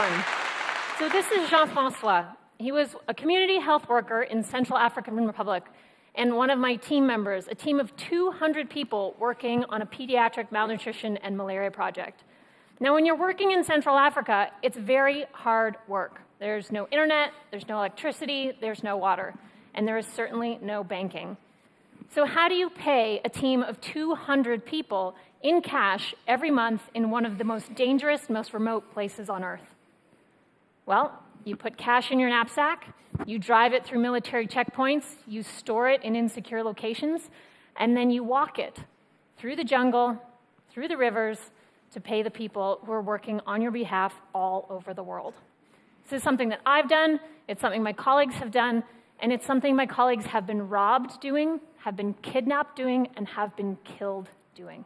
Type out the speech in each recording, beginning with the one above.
everyone. So this is Jean-Francois. He was a community health worker in Central African Republic and one of my team members, a team of 200 people working on a pediatric malnutrition and malaria project. Now, when you're working in Central Africa, it's very hard work. There's no internet, there's no electricity, there's no water, and there is certainly no banking. So how do you pay a team of 200 people in cash every month in one of the most dangerous, most remote places on Earth? Well, you put cash in your knapsack, you drive it through military checkpoints, you store it in insecure locations, and then you walk it through the jungle, through the rivers, to pay the people who are working on your behalf all over the world. This is something that I've done, it's something my colleagues have done, and it's something my colleagues have been robbed doing, have been kidnapped doing, and have been killed doing.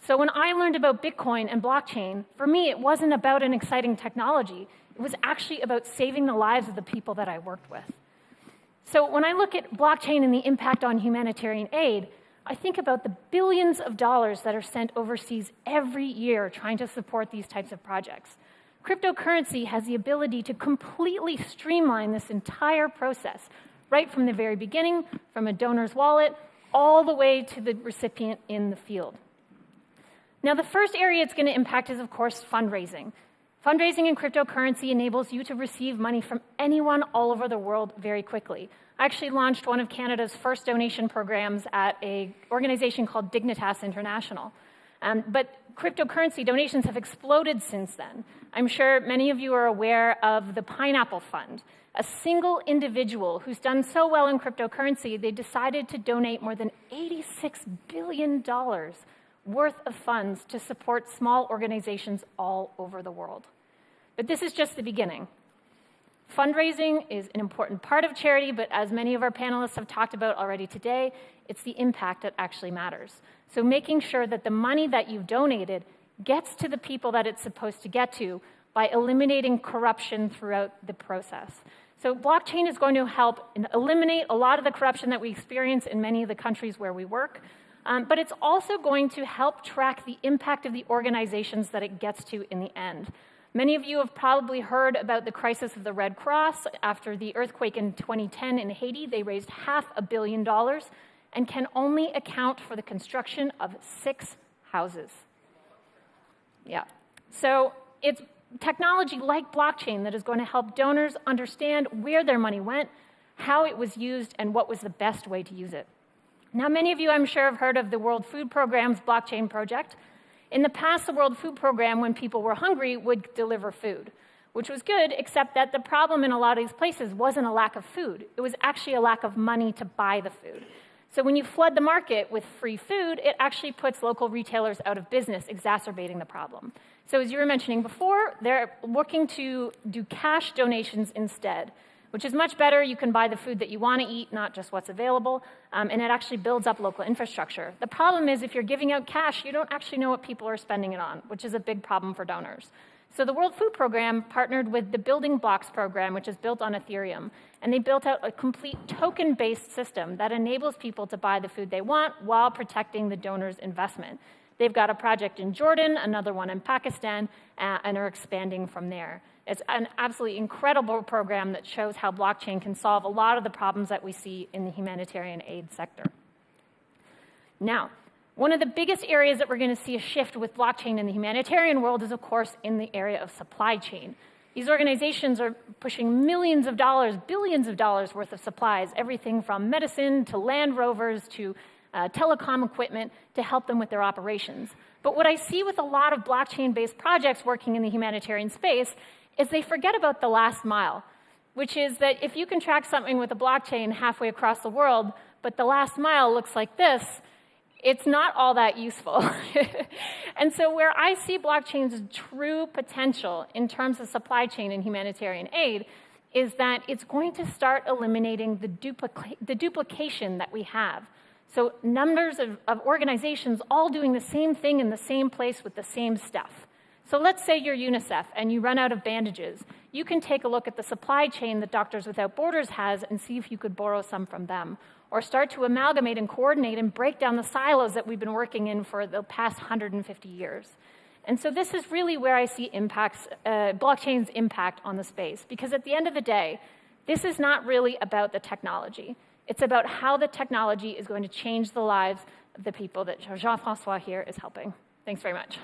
So when I learned about Bitcoin and blockchain, for me, it wasn't about an exciting technology. It was actually about saving the lives of the people that I worked with. So when I look at blockchain and the impact on humanitarian aid, I think about the billions of dollars that are sent overseas every year trying to support these types of projects. Cryptocurrency has the ability to completely streamline this entire process, right from the very beginning, from a donor's wallet, all the way to the recipient in the field. Now, the first area it's going to impact is, of course, fundraising. Fundraising in cryptocurrency enables you to receive money from anyone all over the world very quickly. I actually launched one of Canada's first donation programs at an organization called Dignitas International. But cryptocurrency donations have exploded since then. I'm sure many of you are aware of the Pineapple Fund, a single individual who's done so well in cryptocurrency, they decided to donate more than $86 billion worth of funds to support small organizations all over the world. But this is just the beginning. Fundraising is an important part of charity, but as many of our panelists have talked about already today, it's the impact that actually matters. So making sure that the money that you've donated gets to the people that it's supposed to get to by eliminating corruption throughout the process. So blockchain is going to help eliminate a lot of the corruption that we experience in many of the countries where we work, but it's also going to help track the impact of the organizations that it gets to in the end. Many of you have probably heard about the crisis of the Red Cross. After the earthquake in 2010 in Haiti, they raised $500 million and can only account for the construction of 6 houses. Yeah. So it's technology like blockchain that is going to help donors understand where their money went, how it was used, and what was the best way to use it. Now, many of you, I'm sure, have heard of the World Food Programme's blockchain project. In the past, the World Food Programme, when people were hungry, would deliver food, which was good, except that the problem in a lot of these places wasn't a lack of food. It was actually a lack of money to buy the food. So when you flood the market with free food, it actually puts local retailers out of business, exacerbating the problem. So as you were mentioning before, they're looking to do cash donations instead, which is much better. You can buy the food that you want to eat, not just what's available, and it actually builds up local infrastructure. The problem is if you're giving out cash, you don't actually know what people are spending it on, which is a big problem for donors. So the World Food Programme partnered with the Building Blocks program, which is built on Ethereum, and they built out a complete token-based system that enables people to buy the food they want while protecting the donor's investment. They've got a project in Jordan, another one in Pakistan, and are expanding from there. It's an absolutely incredible program that shows how blockchain can solve a lot of the problems that we see in the humanitarian aid sector. Now, one of the biggest areas that we're going to see a shift with blockchain in the humanitarian world is, of course, in the area of supply chain. These organizations are pushing millions of dollars, billions of dollars worth of supplies, everything from medicine to Land Rovers to telecom equipment to help them with their operations. But what I see with a lot of blockchain-based projects working in the humanitarian space is they forget about the last mile, which is that if you can track something with a blockchain halfway across the world, but the last mile looks like this, it's not all that useful. And so where I see blockchain's true potential in terms of supply chain and humanitarian aid is that it's going to start eliminating the duplication that we have. So numbers of organizations all doing the same thing in the same place with the same stuff. So let's say you're UNICEF and you run out of bandages. You can take a look at the supply chain that Doctors Without Borders has and see if you could borrow some from them, or start to amalgamate and coordinate and break down the silos that we've been working in for the past 150 years. And so this is really where I see blockchain's impact on the space. Because at the end of the day, this is not really about the technology. It's about how the technology is going to change the lives of the people that Jean-Francois here is helping. Thanks very much.